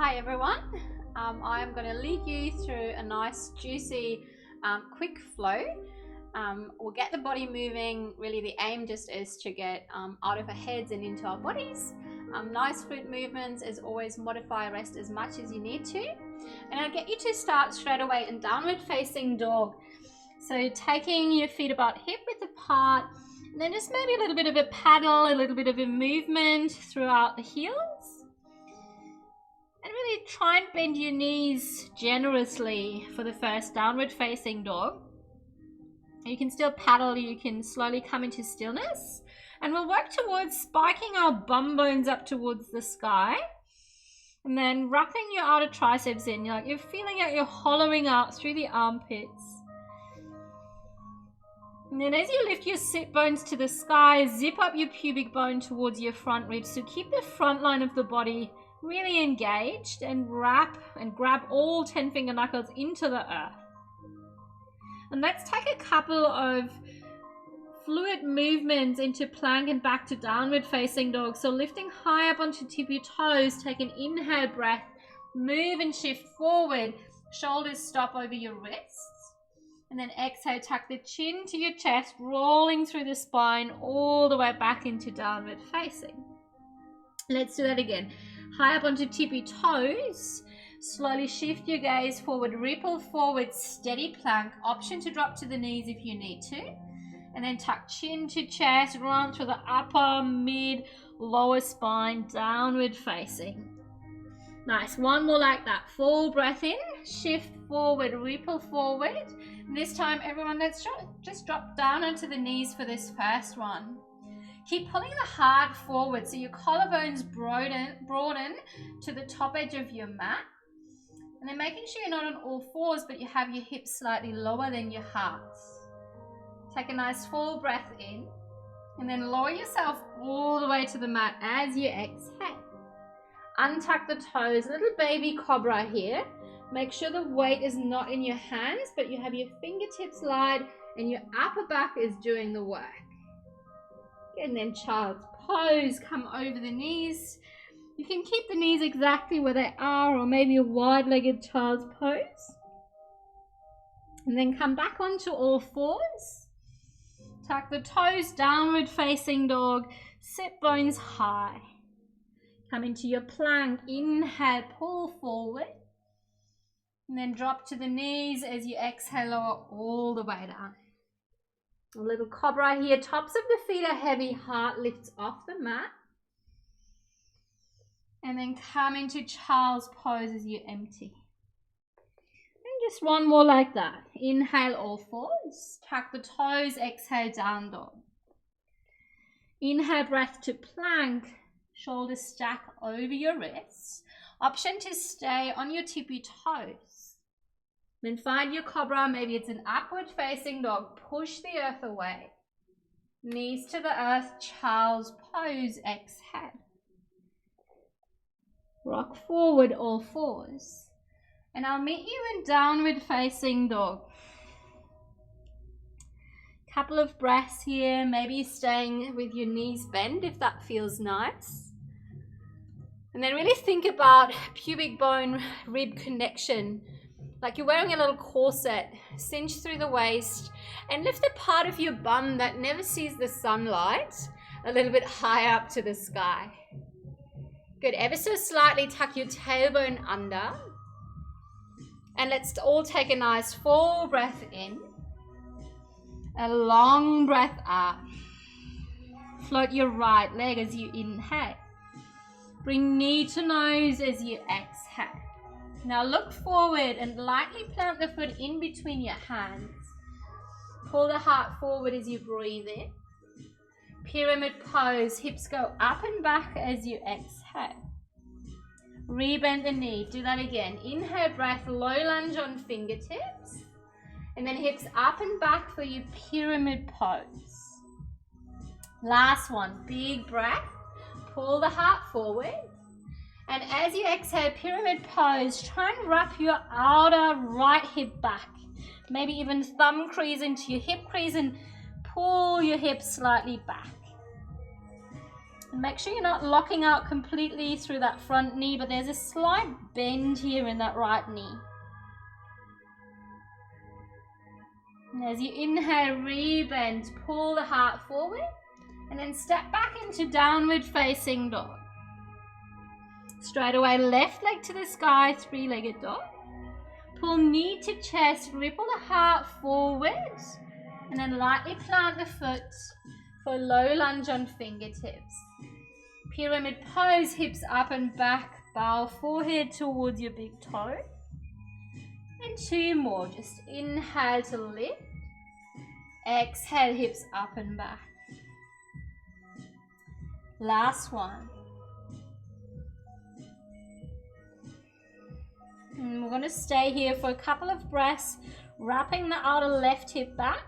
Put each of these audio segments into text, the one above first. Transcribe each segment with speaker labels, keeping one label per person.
Speaker 1: Hi everyone, I am going to lead you through a nice juicy quick flow. We'll get the body moving. Really the aim just is to get out of our heads and into our bodies. Nice foot movements. As always, modify rest as much as you need to, and I'll get you to start straight away in downward facing dog. So taking your feet about hip width apart, and then just maybe a little bit of a paddle, a little bit of a movement throughout the heels. And really try and bend your knees generously for the first downward facing dog. You can still paddle, you can slowly come into stillness. And we'll work towards spiking our bum bones up towards the sky. And then wrapping your outer triceps in. You're feeling it, you're hollowing out through the armpits. And then as you lift your sit bones to the sky, zip up your pubic bone towards your front ribs. So keep the front line of the body really engaged, and wrap and grab all 10 finger knuckles into the earth. And let's take a couple of fluid movements into plank and back to downward facing dog. So lifting high up onto tippy toes, take an inhale breath, move and shift forward, shoulders stop over your wrists. And then exhale, tuck the chin to your chest, rolling through the spine all the way back into downward facing. Let's do that again. High up onto tippy toes, slowly shift your gaze forward, ripple forward, steady plank, option to drop to the knees if you need to, and then tuck chin to chest, run through the upper, mid, lower spine, downward facing. Nice, one more like that. Full breath in, shift forward, ripple forward. And this time, everyone, let's just drop down onto the knees for this first one. Keep pulling the heart forward so your collarbones broaden to the top edge of your mat. And then making sure you're not on all fours, but you have your hips slightly lower than your heart. Take a nice full breath in, and then lower yourself all the way to the mat as you exhale. Untuck the toes, little baby cobra here. Make sure the weight is not in your hands, but you have your fingertips light and your upper back is doing the work. And then child's pose, come over the knees. You can keep the knees exactly where they are, or maybe a wide-legged child's pose. And then come back onto all fours. Tuck the toes, downward facing dog, sit bones high. Come into your plank, inhale, pull forward. And then drop to the knees as you exhale, lower all the way down. A little cobra here, tops of the feet are heavy, heart lifts off the mat. And then come into child's pose as you empty. And just one more like that. Inhale all fours, tuck the toes, exhale down dog. Inhale breath to plank, shoulders stack over your wrists. Option to stay on your tippy toes. Then find your cobra, maybe it's an upward facing dog, push the earth away. Knees to the earth, child's pose, exhale. Rock forward all fours. And I'll meet you in downward facing dog. Couple of breaths here, maybe staying with your knees bent if that feels nice. And then really think about pubic bone rib connection. Like you're wearing a little corset, cinch through the waist, and lift the part of your bum that never sees the sunlight a little bit higher up to the sky. Good, ever so slightly tuck your tailbone under. And let's all take a nice full breath in. A long breath up. Float your right leg as you inhale. Bring knee to nose as you exhale. Now look forward and lightly plant the foot in between your hands. Pull the heart forward as you breathe in. Pyramid pose, hips go up and back as you exhale. Rebend the knee, do that again. Inhale breath, low lunge on fingertips. And then hips up and back for your pyramid pose. Last one, big breath. Pull the heart forward. And as you exhale, pyramid pose, try and wrap your outer right hip back. Maybe even thumb crease into your hip crease and pull your hips slightly back. And make sure you're not locking out completely through that front knee, but there's a slight bend here in that right knee. And as you inhale, rebend, pull the heart forward, and then step back into downward facing dog. Straight away, left leg to the sky, three-legged dog. Pull knee to chest, ripple the heart forward, and then lightly plant the foot for low lunge on fingertips. Pyramid pose, hips up and back, bow forehead towards your big toe. And two more, just inhale to lift, exhale, hips up and back. Last one. And we're going to stay here for a couple of breaths, wrapping the outer left hip back.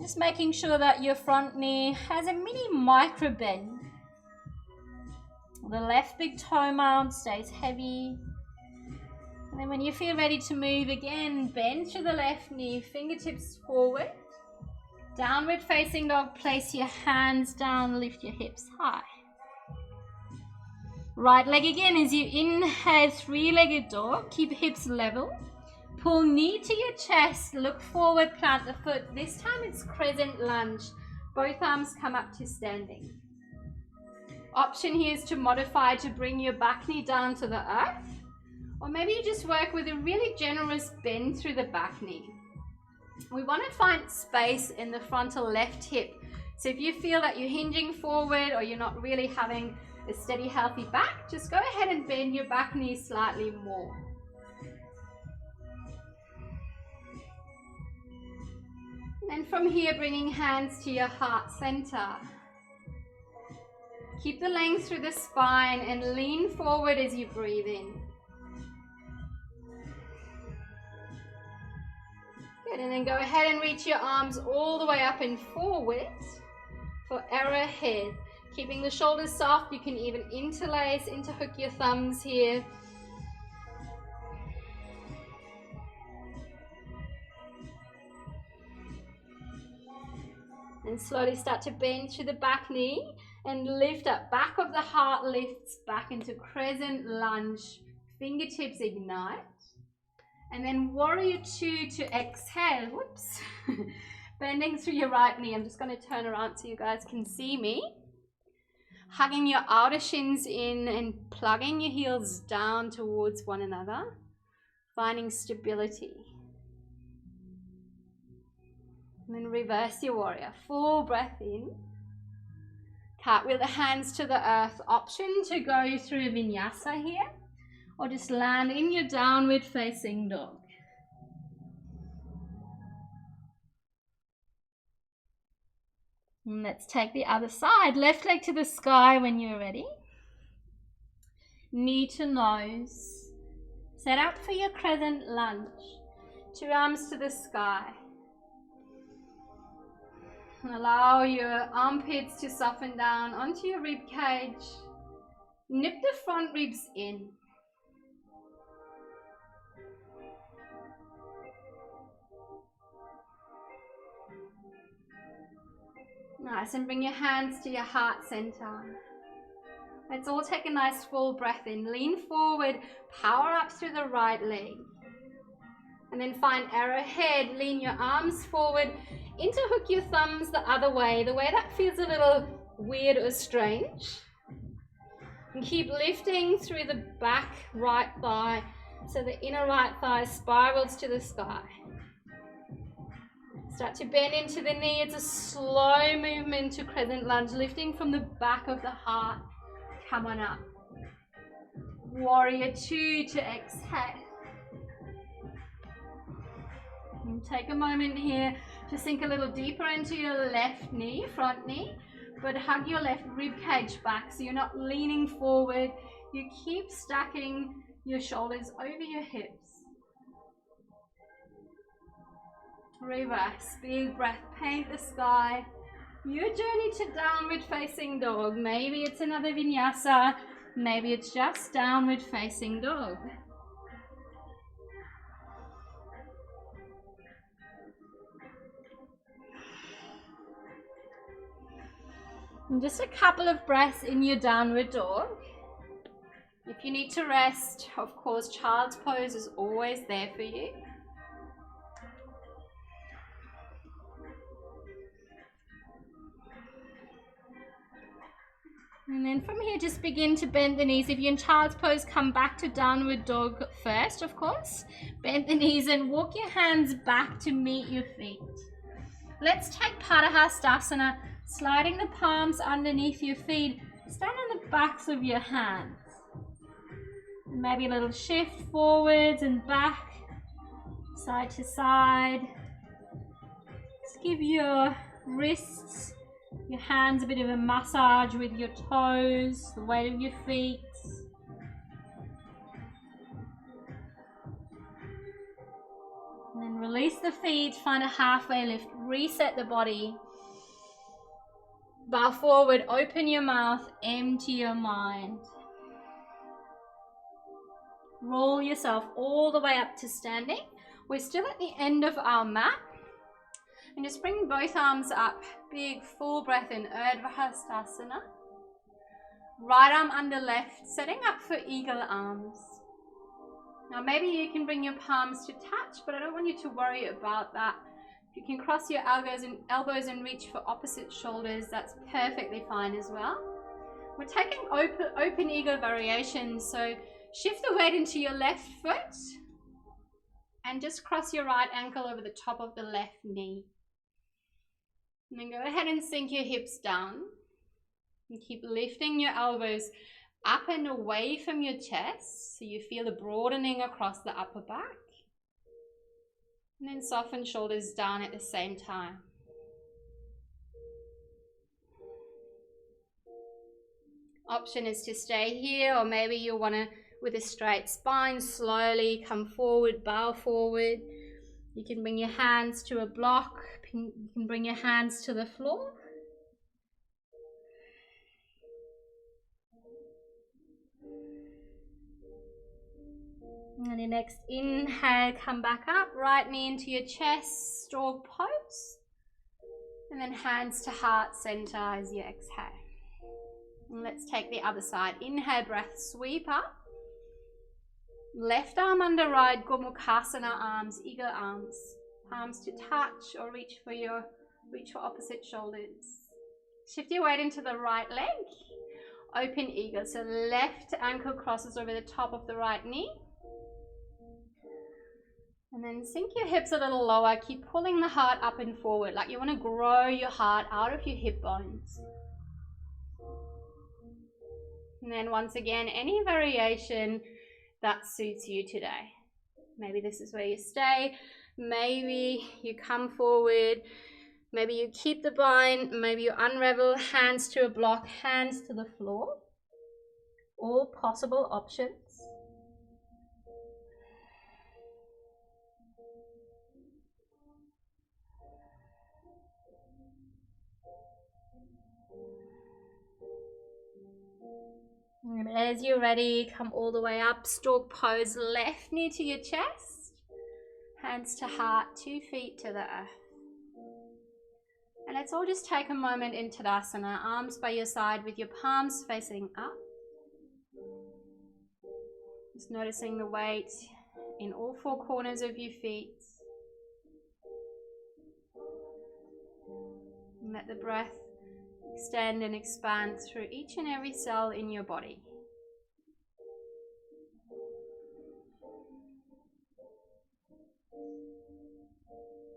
Speaker 1: Just making sure that your front knee has a mini micro bend. The left big toe mound stays heavy. And then when you feel ready to move again, bend through the left knee, fingertips forward. Downward facing dog, place your hands down, lift your hips high. Right leg again as you inhale, three-legged dog, keep hips level. Pull knee to your chest, look forward, plant the foot. This time it's crescent lunge. Both arms come up to standing. Option here is to modify to bring your back knee down to the earth. Or maybe you just work with a really generous bend through the back knee. We want to find space in the frontal left hip. So if you feel that you're hinging forward or you're not really having a steady, healthy back, just go ahead and bend your back knee slightly more. And from here, bringing hands to your heart center. Keep the length through the spine and lean forward as you breathe in. Good, and then go ahead and reach your arms all the way up and forward for arrowhead. Keeping the shoulders soft, you can even interlace, interhook your thumbs here. And slowly start to bend through the back knee and lift up. Back of the heart lifts back into crescent lunge. Fingertips ignite. And then warrior two to exhale. Whoops. Bending through your right knee. I'm just going to turn around so you guys can see me. Hugging your outer shins in and plugging your heels down towards one another. Finding stability. And then reverse your warrior. Full breath in. Cartwheel the hands to the earth. Option to go through vinyasa here. Or just land in your downward facing dog. And let's take the other side. Left leg to the sky when you're ready. Knee to nose. Set up for your crescent lunge. Two arms to the sky. Allow your armpits to soften down onto your rib cage. Nip the front ribs in. Nice, and bring your hands to your heart center. Let's all take a nice full breath in. Lean forward, power up through the right leg. And then find arrowhead, lean your arms forward, interhook your thumbs the other way, the way that feels a little weird or strange. And keep lifting through the back right thigh, so the inner right thigh spirals to the sky. Start to bend into the knee. It's a slow movement to crescent lunge, lifting from the back of the heart. Come on up. Warrior two to exhale. And take a moment here to sink a little deeper into your left knee, front knee, but hug your left rib cage back so you're not leaning forward. You keep stacking your shoulders over your hips. Reverse, big breath, paint the sky. Your journey to downward facing dog. Maybe it's another vinyasa, maybe it's just downward facing dog. And just a couple of breaths in your downward dog. If you need to rest, of course, child's pose is always there for you. And then from here, just begin to bend the knees. If you're in child's pose, come back to downward dog first, of course. Bend the knees and walk your hands back to meet your feet. Let's take Padahastasana, sliding the palms underneath your feet. Stand on the backs of your hands. And maybe a little shift forwards and back, side to side. Just give your wrists, your hands a bit of a massage with your toes, the weight of your feet. And then release the feet, find a halfway lift, reset the body. Bow forward, open your mouth, empty your mind. Roll yourself all the way up to standing. We're still at the end of our mat. And just bring both arms up. Big full breath in, Urdhva Hastasana. Right arm under left, setting up for eagle arms. Now maybe you can bring your palms to touch, but I don't want you to worry about that. If you can cross your elbows and reach for opposite shoulders, that's perfectly fine as well. We're taking open eagle variations, so shift the weight into your left foot and just cross your right ankle over the top of the left knee. And then go ahead and sink your hips down and keep lifting your elbows up and away from your chest so you feel a broadening across the upper back. And then soften shoulders down at the same time. Option is to stay here, or maybe you want to, with a straight spine, slowly come forward, bow forward. You can bring your hands to a block. You can bring your hands to the floor. And your next inhale, come back up, right knee into your chest, stork pose. And then hands to heart center as you exhale. And let's take the other side. Inhale, breath, sweep up. Left arm under right, Gomukhasana arms, eagle arms. Palms to touch or reach for opposite shoulders. Shift your weight into the right leg. Open eagle. So left ankle crosses over the top of the right knee. And then sink your hips a little lower. Keep pulling the heart up and forward, like you want to grow your heart out of your hip bones. And then once again, any variation that suits you today. Maybe this is where you stay. Maybe you come forward. Maybe you keep the bind. Maybe you unravel, hands to a block, hands to the floor. All possible options. And as you're ready, come all the way up, stork pose, left knee to your chest, hands to heart, 2 feet to the earth. And let's all just take a moment in Tadasana, arms by your side with your palms facing up. Just noticing the weight in all 4 corners of your feet. And let the breath extend and expand through each and every cell in your body.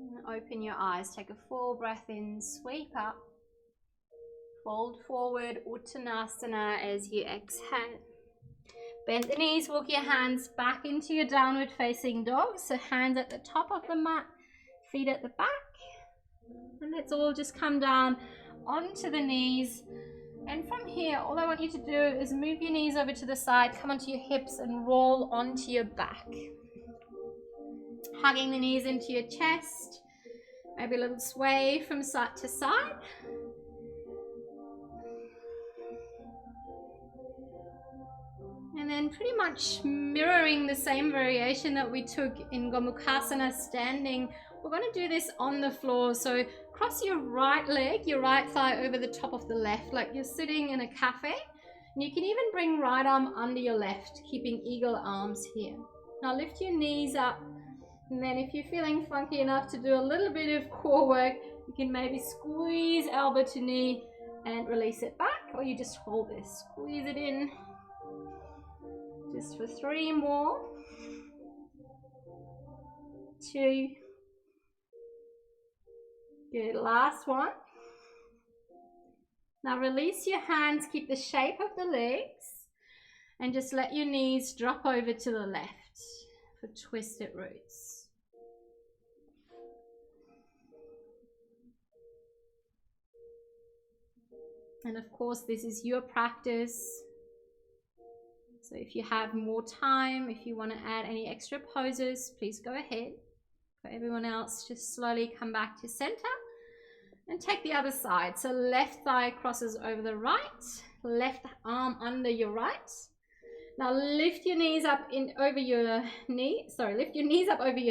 Speaker 1: And open your eyes, take a full breath in, sweep up, fold forward, Uttanasana as you exhale. Bend the knees, walk your hands back into your downward facing dog. So hands at the top of the mat, feet at the back. And let's all just come down onto the knees, and from here all I want you to do is move your knees over to the side, come onto your hips and roll onto your back, hugging the knees into your chest, maybe a little sway from side to side. And then pretty much mirroring the same variation that we took in Gomukhasana standing, we're going to do this on the floor. So Cross your right leg, your right thigh over the top of the left, like you're sitting in a cafe. And you can even bring right arm under your left, keeping eagle arms here. Now lift your knees up. And then if you're feeling funky enough to do a little bit of core work, you can maybe squeeze elbow to knee and release it back, or you just hold this. Squeeze it in. Just for 3 more. 2. Good, last one. Now release your hands, keep the shape of the legs, and just let your knees drop over to the left for twisted roots. And of course, this is your practice. So if you have more time, if you want to add any extra poses, please go ahead. For everyone else, just slowly come back to center and take the other side. So left thigh crosses over the right, left arm under your right. Now lift your knees up over your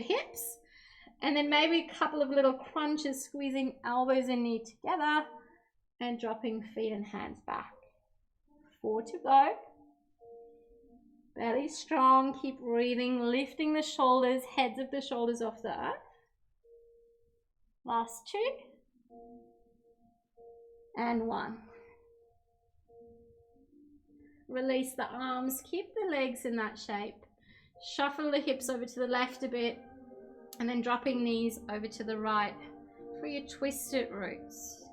Speaker 1: hips, and then maybe a couple of little crunches, squeezing elbows and knee together and dropping feet and hands back. 4 to go. Belly strong, keep breathing, lifting the shoulders, heads of the shoulders off the earth. Last 2. And 1. Release the arms, keep the legs in that shape. Shuffle the hips over to the left a bit, and then dropping knees over to the right for your twisted roots.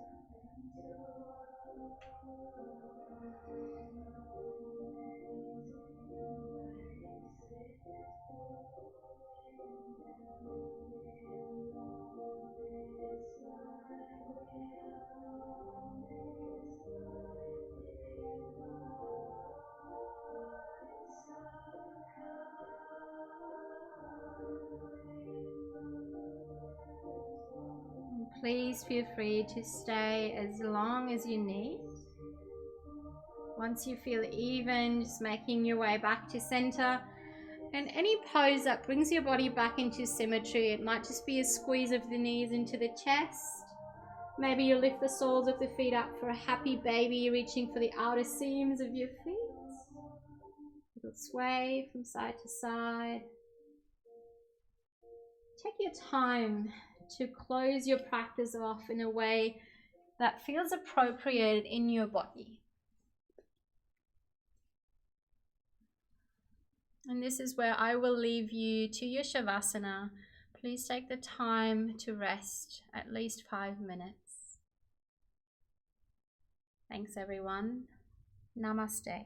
Speaker 1: Please feel free to stay as long as you need. Once you feel even, just making your way back to center. And any pose that brings your body back into symmetry, it might just be a squeeze of the knees into the chest. Maybe you lift the soles of the feet up for a happy baby, reaching for the outer seams of your feet. Little sway from side to side. Take your time to close your practice off in a way that feels appropriate in your body. And this is where I will leave you to your Shavasana. Please take the time to rest at least 5 minutes. Thanks everyone. Namaste.